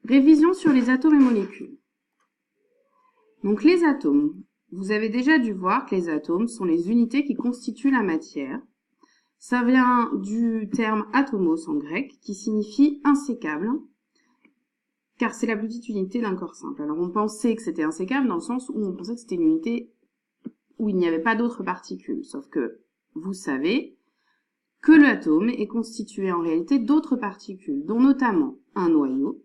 Révision sur les atomes et molécules. Donc les atomes, vous avez déjà dû voir que les atomes sont les unités qui constituent la matière. Ça vient du terme atomos en grec, qui signifie insécable, car c'est la petite unité d'un corps simple. Alors on pensait que c'était insécable dans le sens où on pensait que c'était une unité où il n'y avait pas d'autres particules, sauf que vous savez que l'atome est constitué en réalité d'autres particules, dont notamment un noyau,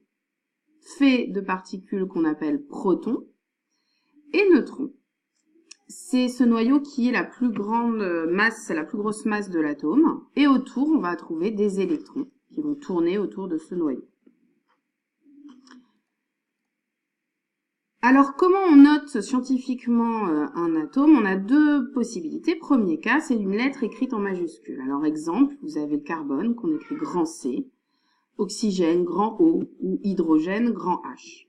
fait de particules qu'on appelle protons et neutrons. C'est ce noyau qui est la plus grande masse, la plus grosse masse de l'atome, et autour on va trouver des électrons qui vont tourner autour de ce noyau. Alors comment on note scientifiquement un atome? On a deux possibilités. Premier cas, c'est une lettre écrite en majuscule. Alors exemple, vous avez le carbone qu'on écrit grand C, oxygène grand O ou hydrogène grand H.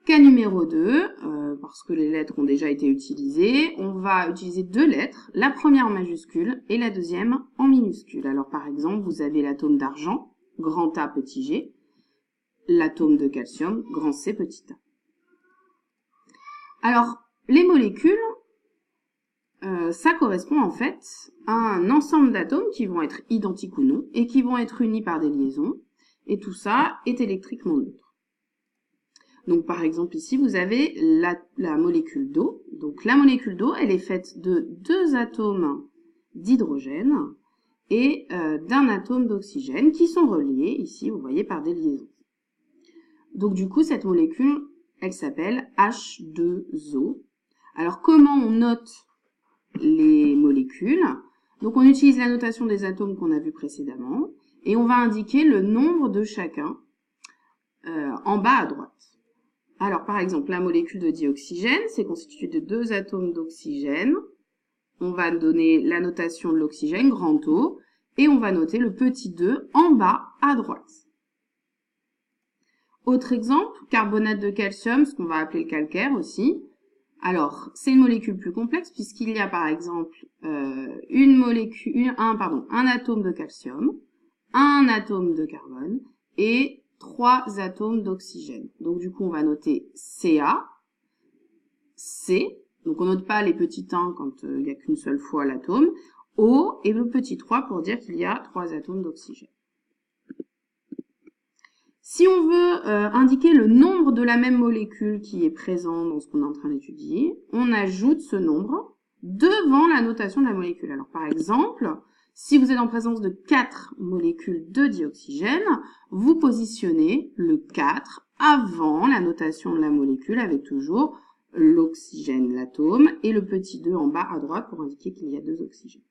Cas numéro 2, parce que les lettres ont déjà été utilisées, on va utiliser deux lettres, la première en majuscule et la deuxième en minuscule. Alors par exemple, vous avez l'atome d'argent, grand A petit g, l'atome de calcium, grand C petit a. Alors, les molécules, ça correspond en fait à un ensemble d'atomes qui vont être identiques ou non et qui vont être unis par des liaisons. Et tout ça est électriquement neutre. Donc par exemple ici, vous avez la molécule d'eau. Donc la molécule d'eau, elle est faite de deux atomes d'hydrogène et d'un atome d'oxygène qui sont reliés ici, vous voyez, par des liaisons. Donc du coup, cette molécule, elle s'appelle H2O. Alors comment on note les molécules? Donc on utilise la notation des atomes qu'on a vu précédemment et on va indiquer le nombre de chacun en bas à droite. Alors, par exemple, la molécule de dioxygène, c'est constitué de deux atomes d'oxygène. On va donner la notation de l'oxygène, grand O, et on va noter le petit 2 en bas à droite. Autre exemple, carbonate de calcium, ce qu'on va appeler le calcaire aussi. Alors, c'est une molécule plus complexe puisqu'il y a par exemple un atome de calcium, un atome de carbone et 3 atomes d'oxygène. Donc du coup, on va noter Ca, C, donc on note pas les petits 1 quand il n'y a qu'une seule fois l'atome, O et le petit 3 pour dire qu'il y a 3 atomes d'oxygène. Si on veut indiquer le nombre de la même molécule qui est présent dans ce qu'on est en train d'étudier, on ajoute ce nombre devant la notation de la molécule. Alors par exemple, si vous êtes en présence de 4 molécules de dioxygène, vous positionnez le 4 avant la notation de la molécule avec toujours l'oxygène, l'atome, et le petit 2 en bas à droite pour indiquer qu'il y a 2 oxygènes.